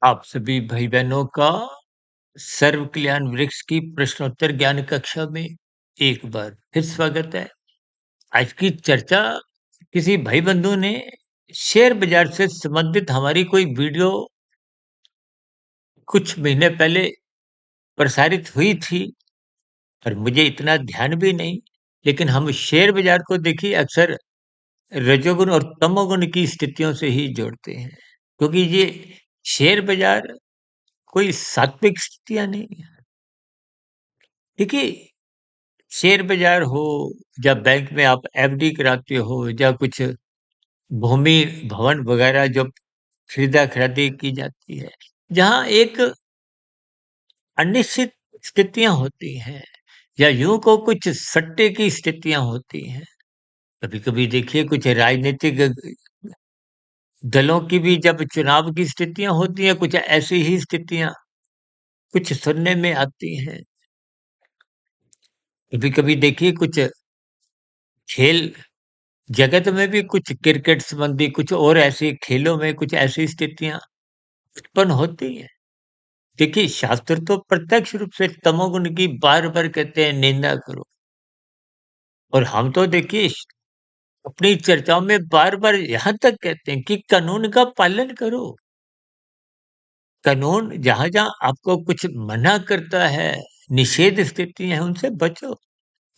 आप सभी भाई-बहनों का सर्व कल्याण वृक्ष की प्रश्नोत्तर ज्ञान कक्षा में एक बार फिर स्वागत है। आज की चर्चा किसी भाई बंधु ने शेयर बाजार से संबंधित हमारी कोई वीडियो कुछ महीने पहले प्रसारित हुई थी और मुझे इतना ध्यान भी नहीं, लेकिन हम शेयर बाजार को देखिए अक्सर रजोगुण और तमोगुण की स्थितियों से ही जोड़ते हैं, क्योंकि ये शेयर बाजार कोई सात्विक स्थितियाँ नहीं है। देखिए शेयर बाज़ार हो या बैंक में आप एफडी कराते हो या कुछ भूमि भवन वगैरह जो खरीदा-खरीदी की जाती है, जहाँ एक अनिश्चित स्थितियाँ होती हैं या यूँ कहो कुछ सट्टे की स्थितियाँ होती हैं। कभी-कभी देखिए कुछ राजनीतिक दलों की भी जब चुनाव की स्थितियाँ होती हैं, कुछ ऐसी ही स्थितियाँ कुछ सुनने में आती हैं। कभी-कभी देखिए कुछ खेल जगत में भी कुछ क्रिकेट संबंधी कुछ और ऐसे खेलों में कुछ ऐसी स्थितियाँ उत्पन्न होती हैं। देखिए शास्त्र तो प्रत्यक्ष रूप से तमोगुण की बार-बार कहते हैं निंदा करो और हम तो देखिए अपनी चर्चाओं में बार-बार यहाँ तक कहते हैं कि कानून का पालन करो। कानून जहाँ-जहाँ आपको कुछ मना करता है, निषेध स्थिति है उनसे बचो।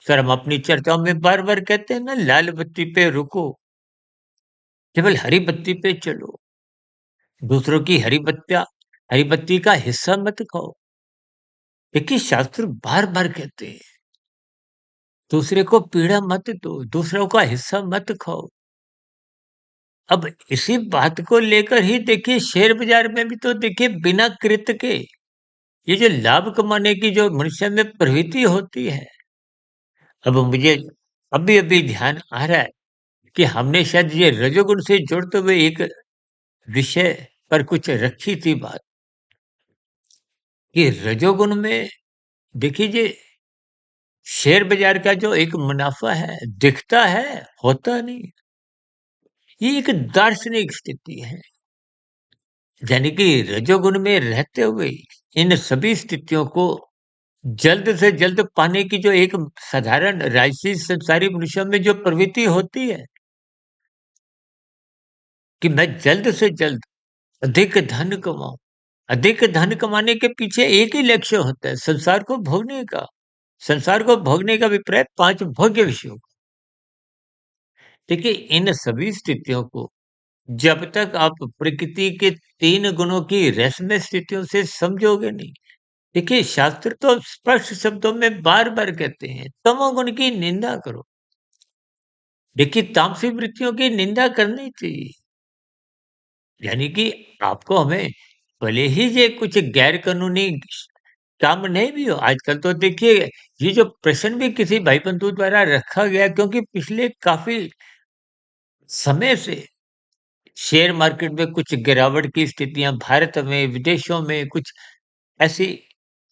सर हम अपनी चर्चाओं में बार-बार कहते हैं ना लाल बत्ती पे रुको, केवल हरी बत्ती पे चलो। दूसरों की हरी बत्ती का हिस्सा मत खाओ। देखिए शास्त्र बार-बार कहते हैं, दूसरे को पीड़ा मत दो, दूसरों का हिस्सा मत खाओ। अब इसी बात को लेकर ही देखिए शेयर बाजार में भी तो देखिए बिना कृत के ये जो लाभ कमाने की जो मनुष्य में प्रवृत्ति होती है, अब मुझे अभी-अभी ध्यान आ रहा है कि हमने शायद ये रजोगुण से जुड़ते हुए एक विषय पर कुछ रखी थी बात कि रजोगुण में देखिए ये शेयर बाजार का जो एक मुनाफा है, दिखता है, होता नहीं। ये एक दार्शनिक स्थिति है। यानी कि रजोगुण में रहते हुए इन सभी स्थितियों को जल्द से जल्द पाने की जो एक साधारण राजसी संसारी मनुष्यों में जो प्रवृत्ति होती है कि मैं जल्द से जल्द अधिक धन कमाऊँ। अधिक धन कमाने के पीछे एक ही लक्ष्य होता है, संसार को भोगने का। संसार को भोगने का अभिप्राय 5 भोग्य विषयों का। देखिए इन सभी स्थितियों को जब तक आप प्रकृति के 3 गुणों की रसमय स्थितियों से समझोगे नहीं। देखिए शास्त्र तो स्पष्ट शब्दों में बार-बार कहते हैं, तमोगुण की निंदा करो। देखिए तामसी वृत्तियों की निंदा करनी चाहिए। यानी कि आपको हमें भले ही ये कुछ गैर कानूनी काम नहीं भी हो, आजकल तो देखिए ये जो प्रश्न भी किसी भाई बंधु द्वारा रखा गया क्योंकि पिछले काफ़ी समय से शेयर मार्केट में कुछ गिरावट की स्थितियाँ भारत में, विदेशों में कुछ ऐसी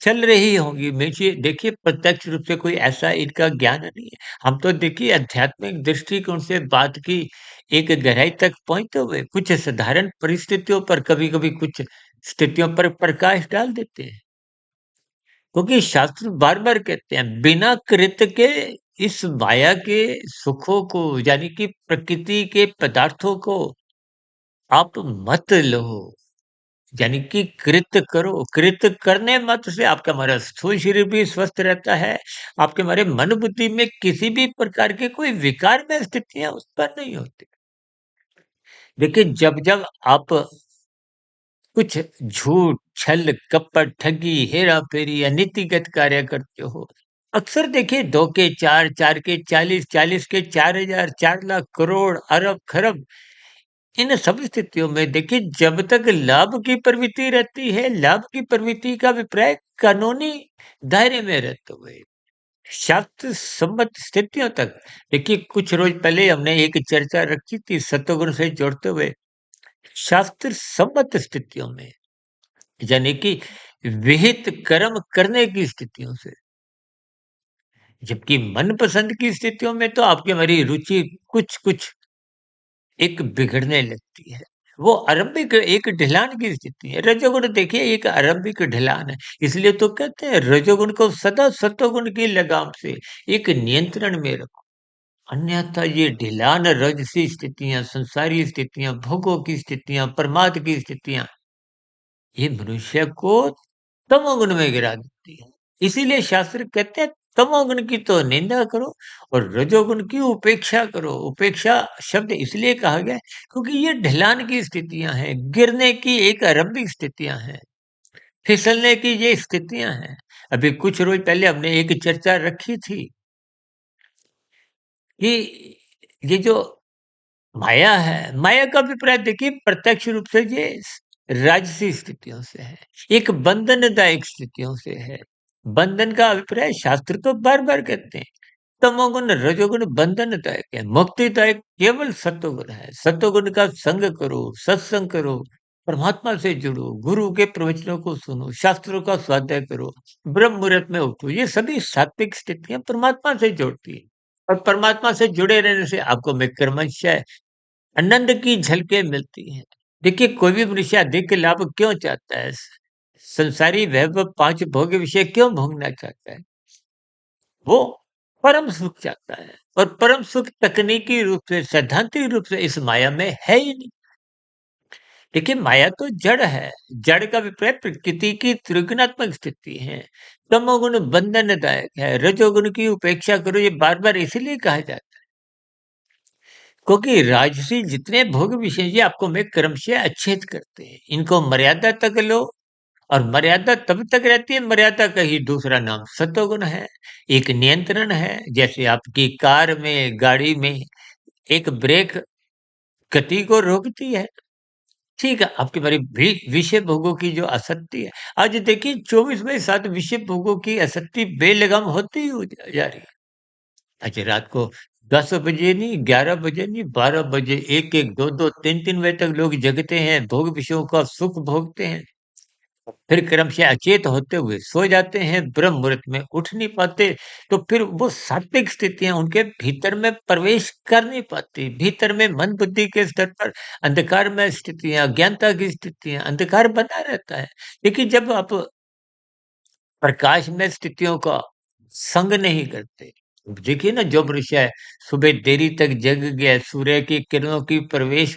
चल रही होंगी। मुझे देखिए प्रत्यक्ष रूप से कोई ऐसा इनका ज्ञान नहीं है। हम तो देखिए आध्यात्मिक दृष्टिकोण से बात की एक गहराई तक पहुँचते हुए कुछ साधारण परिस्थितियों पर कभी-कभी कुछ स्थितियों पर प्रकाश डाल देते हैं। क्योंकि शास्त्र बार-बार कहते हैं बिना कृत के इस माया के सुखों को यानी कि प्रकृति के पदार्थों को आप मत लो। यानी कि कृत करो, कृत करने मात्र से आपका हमारा स्थूल शरीर भी स्वस्थ रहता है, आपके हमारे मन बुद्धि में किसी भी प्रकार के कोई विकार में स्थितियाँ उत्पन्न नहीं होती। देखिए जब-जब आप कुछ झूठ, छल, कपट, ठगी, हेरा-फेरी या नीतिगत कार्य करते हो, अक्सर देखिए 2 के 4, 4 के 40, 40 के 4000, 4 लाख, करोड़, अरब, खरब इन सब स्थितियों में देखिए जब तक लाभ की प्रवृत्ति रहती है, लाभ की प्रवृत्ति का अभिप्राय कानूनी दायरे में रहते हुए, शास्त्र सम्मत स्थितियों तक देखिए कुछ रोज पहले हमने एक चर्चा रखी थी सत्वगुण से जोड़ते हुए, शास्त्र सम्मत स्थितियों में यानी कि विहित कर्म करने की स्थितियों से, जबकि मनपसंद की स्थितियों में तो आपकी हमारी रुचि कुछ-कुछ एक बिगड़ने लगती है। वो आरंभिक एक ढलान की स्थिति है। रजोगुण देखिए एक आरंभिक ढलान है। इसलिए तो कहते हैं रजोगुण को सदा सत्वगुण की लगाम से एक नियंत्रण में रखो। अन्यथा ये ढिलान रजसी स्थितियाँ, संसारी स्थितियाँ, भोगों की स्थितियाँ, प्रमाद की स्थितियाँ, ये मनुष्य को तमोगुण में गिरा देती है। इसीलिए शास्त्र कहते हैं तमोगुण की तो निंदा करो और रजोगुण की उपेक्षा करो। उपेक्षा शब्द इसलिए कहा गया है क्योंकि ये ढलान की स्थितियां हैं, गिरने की एक आरंभिक स्थितियां हैं, फिसलने की ये स्थितियां हैं। अभी कुछ रोज पहले हमने एक चर्चा रखी थी कि ये जो माया है, माया का अभिप्राय देखिए प्रत्यक्ष रूप से ये राजसी स्थितियों से है, एक बंधनदायक स्थितियों से है। बंधन का अभिप्राय शास्त्र तो बार-बार कहते हैं, तमोगुण, रजोगुण बंधनदायक है, मुक्तिदायक केवल सत्वगुण है। सत्वगुण का संग करो, सत्संग करो, परमात्मा से जुड़ो, गुरु के प्रवचनों को सुनो, शास्त्रों का स्वाध्याय करो, ब्रह्म मुहूर्त में उठो। ये सभी सात्विक स्थितियाँ परमात्मा से जोड़ती हैं और परमात्मा से जुड़े रहने से आपको में क्रमशः आनंद की झलकें मिलती हैं। देखिए कोई भी मनुष्य अधिक लाभ क्यों चाहता है? संसारी वैभव 5 भोग्य विषय क्यों भोगना चाहता है? वो परम सुख चाहता है और परम सुख तकनीकी रूप से, सैद्धांतिक रूप से इस माया में है ही नहीं। देखिए माया तो जड़ है, जड़ का अभिप्राय प्रकृति की त्रिगुणात्मक स्थिति है। तमोगुण बंधनदायक है, रजोगुण की उपेक्षा करो ये बार-बार इसीलिए कहा जाता है। क्योंकि राजसी जितने भोग विषय ये आपको में क्रमशः अच्छेद करते हैं। इनको मर्यादा तक लो और मर्यादा तब तक रहती है, मर्यादा का ही दूसरा नाम सत्वगुण है। एक नियंत्रण है, जैसे आपकी कार में, गाड़ी में एक ब्रेक गति को रोकती है। ठीक है, आपकी बारी विषय भोगों की जो आसक्ति है। आज देखिए 24/7 विषय भोगों की आसक्ति बेलगाम होती ही जा रही है। आज रात को 10 बजे नहीं, 11 बजे नहीं, 12 बजे, 1-1, 2-2, 3-3 बजे तक लोग जगते हैं, भोग विषयों का सुख भोगते हैं। फिर क्रमशः अचेत होते हुए सो जाते हैं, ब्रह्म मुहूर्त में उठ नहीं पाते, तो फिर वो सात्विक स्थितियाँ उनके भीतर में प्रवेश कर नहीं पाती। भीतर में मन बुद्धि के स्तर पर अंधकारमय स्थितियाँ, अज्ञानता की स्थितियाँ, अंधकार बना रहता है। देखिए जब आप प्रकाशमय स्थितियों का संग नहीं करते, देखिए ना जो मनुष्य है सुबह देरी तक जग गया, सूर्य की किरणों की प्रवेश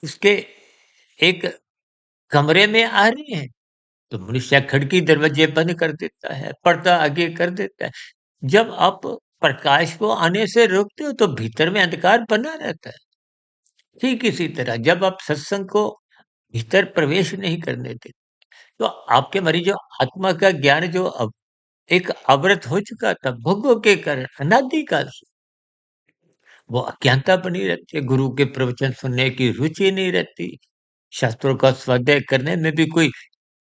उसके एक कमरे में आ रही है, तो मनुष्य खिड़की दरवाजे बंद कर देता है, पर्दा आगे कर देता है। जब आप प्रकाश को आने से रोकते हो तो भीतर में अंधकार बना रहता है। ठीक इसी तरह जब आप सत्संग को भीतर प्रवेश नहीं करने देते, तो आपके हमारी जो आत्मा का ज्ञान जो अब एक अवरत हो चुका था भोगों के कारण अनादिकाल से, वो अज्ञानता बनी रहती है, गुरु के प्रवचन सुनने की रुचि नहीं रहती, शास्त्रों का स्वाध्याय करने में भी कोई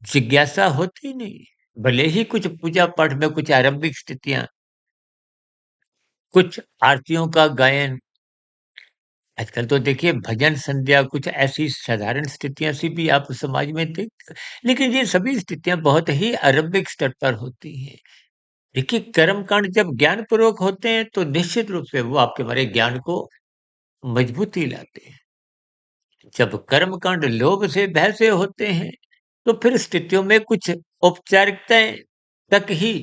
जिज्ञासा होती नहीं। भले ही कुछ पूजा पाठ में कुछ आरंभिक स्थितियाँ, कुछ आरतियों का गायन, आजकल तो देखिए भजन संध्या कुछ ऐसी साधारण स्थितियाँ सी भी आप समाज में देख, लेकिन ये सभी स्थितियाँ बहुत ही आरंभिक स्तर पर होती हैं। देखिए कर्म कांड जब ज्ञान पूर्वक होते हैं तो निश्चित रूप से वो आपके हमारे ज्ञान को मजबूती लाते हैं। जब कर्म कांड लोभ से भय से होते हैं तो फिर स्थितियों में कुछ औपचारिकताएं तक ही,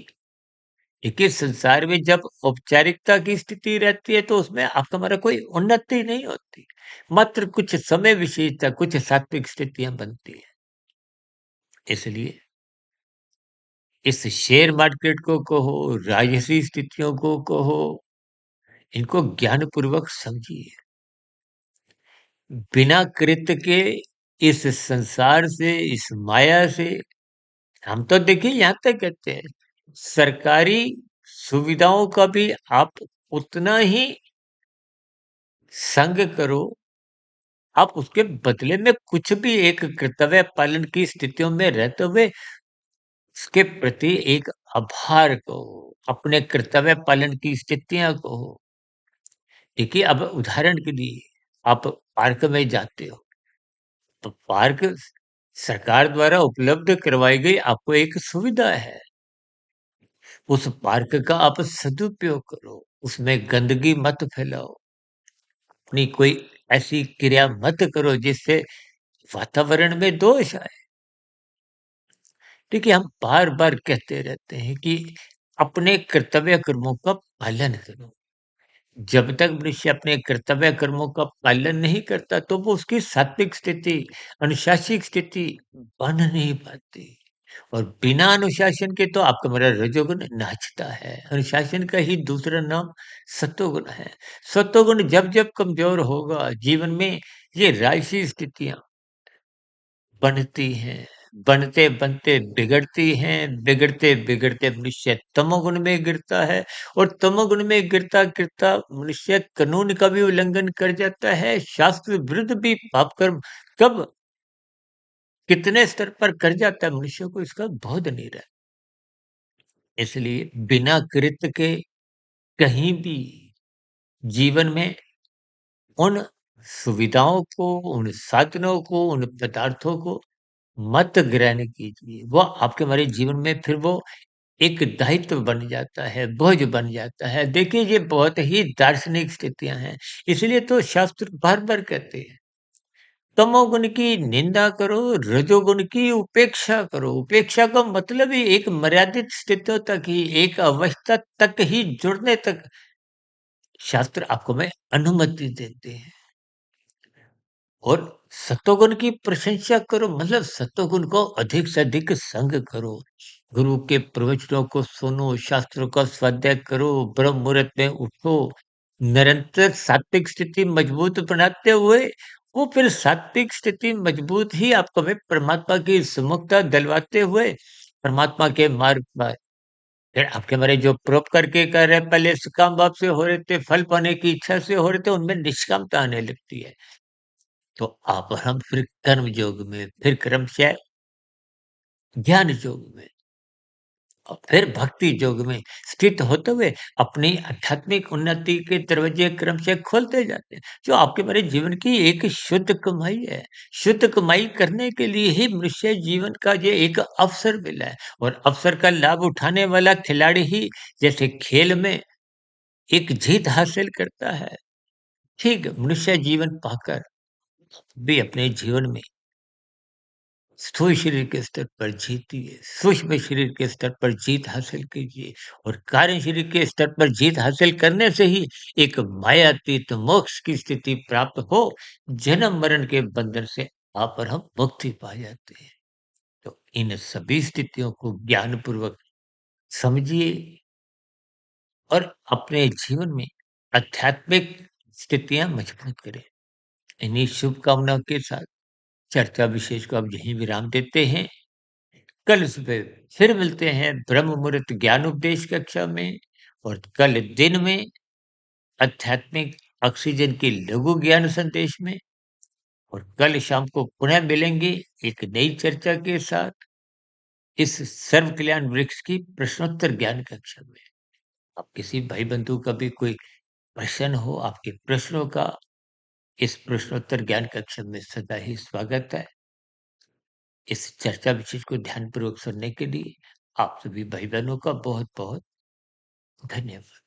देखिए संसार में जब औपचारिकता की स्थिति रहती है तो उसमें आपका हमारा कोई उन्नति नहीं होती, मात्र कुछ समय विशेषता कुछ सात्विक स्थितियां बनती है। इसलिए इस शेयर मार्केट को कहो, राजसी स्थितियों को कहो, इनको ज्ञान पूर्वक समझिए। बिना कृत्य के इस संसार से, इस माया से, हम तो देखिए यहाँ तक कहते हैं सरकारी सुविधाओं का भी आप उतना ही संग करो, आप उसके बदले में कुछ भी एक कर्तव्य पालन की स्थितियों में रहते हुए उसके प्रति एक आभार कहो, अपने कर्तव्य पालन की स्थितियां कहो। देखिए अब उदाहरण के लिए आप पार्क में जाते हो, तो पार्क सरकार द्वारा उपलब्ध करवाई गई आपको एक सुविधा है। उस पार्क का आप सदुपयोग करो, उसमें गंदगी मत फैलाओ, अपनी कोई ऐसी क्रिया मत करो जिससे वातावरण में दोष आए। देखिए, हम बार-बार कहते रहते हैं कि अपने कर्तव्य कर्मों का पालन करो। जब तक मनुष्य अपने कर्तव्य कर्मों का पालन नहीं करता, तो वो उसकी सात्विक स्थिति, अनुशासित स्थिति बन नहीं पाती। और बिना अनुशासन के तो आपका मेरा रजोगुण नाचता है। अनुशासन का ही दूसरा नाम सत्वगुण है। सत्वगुण जब-जब कमज़ोर होगा जीवन में, ये राजसी स्थितियाँ बनती हैं, बनते-बनते बिगड़ती हैं, बिगड़ते-बिगड़ते मनुष्य तमोगुण में गिरता है और तमोगुण में गिरता-गिरता मनुष्य कानून का भी उल्लंघन कर जाता है, शास्त्र विरुद्ध भी पाप कर्म कब कितने स्तर पर कर जाता है मनुष्य को इसका बोध नहीं रहता। इसलिए बिना कृत्य के कहीं भी जीवन में उन सुविधाओं को, उन साधनों को, उन पदार्थों को मत ग्रहण कीजिए। वो आपके हमारे जीवन में फिर वो एक दायित्व बन जाता है, बोझ बन जाता है। देखिए, ये बहुत ही दार्शनिक स्थितियाँ हैं। इसलिए तो शास्त्र बार-बार कहते हैं, तमोगुण की निंदा करो, रजोगुण की उपेक्षा करो। उपेक्षा का मतलब ही एक मर्यादित स्थितियों तक ही, एक अवस्था तक ही जुड़ने तक शास्त्र आपको में अनुमति देते हैं। और सत्वगुण की प्रशंसा करो मतलब सत्वगुण को अधिक से अधिक संग करो। गुरु के प्रवचनों को सुनो, शास्त्रों का स्वाध्याय करो, ब्रह्म मुहूर्त में उठो, निरंतर सात्विक स्थिति मजबूत बनाते हुए, वो फिर सात्विक स्थिति मजबूत ही आपको में परमात्मा की सुमुखता दिलवाते हुए, परमात्मा के मार्ग पर फिर आपके हमारे जो परोपकार के कार्य पहले सकाम भाव से हो रहे थे, फल पाने की इच्छा से हो रहे थे, उनमें निष्कामता आने लगती है। तो आप और हम फिर कर्म योग में, फिर क्रमशः ज्ञान योग में और फिर भक्ति योग में स्थित होते हुए अपनी आध्यात्मिक उन्नति के दरवाजे क्रमशः खोलते जाते हैं, जो आपके हमारे जीवन की एक शुद्ध कमाई है। शुद्ध कमाई करने के लिए ही मनुष्य जीवन का ये एक अवसर मिला है और अवसर का लाभ उठाने वाला खिलाड़ी ही जैसे खेल में एक जीत हासिल करता है, ठीक मनुष्य जीवन पाकर भी अपने जीवन में स्थूल शरीर के स्तर पर जीतिए, सूक्ष्म शरीर के स्तर पर जीत हासिल कीजिए और कार्य शरीर के स्तर पर जीत हासिल करने से ही एक मायातीत मोक्ष की स्थिति प्राप्त हो, जन्म मरण के बंधन से आप और हम मुक्ति पा जाते हैं। तो इन सभी स्थितियों को ज्ञानपूर्वक समझिए और अपने जीवन में आध्यात्मिक स्थितियां मजबूत करें। इन्हीं शुभकामनाओं के साथ चर्चा विशेष को अब यहीं विराम देते हैं। कल सुबह फिर मिलते हैं ब्रह्म मुहूर्त ज्ञान उपदेश कक्षा में और कल दिन में आध्यात्मिक ऑक्सीजन की लघु ज्ञान संदेश में और कल शाम को पुनः मिलेंगे एक नई चर्चा के साथ इस सर्व कल्याण वृक्ष की प्रश्नोत्तर ज्ञान कक्षा में। आप किसी भाई बंधु का भी कोई प्रश्न हो, आपके प्रश्नों का इस प्रश्नोत्तर ज्ञान कक्षा में सदा ही स्वागत है। इस चर्चा विशेष को ध्यानपूर्वक सुनने के लिए आप सभी भाई बहनों का बहुत बहुत धन्यवाद।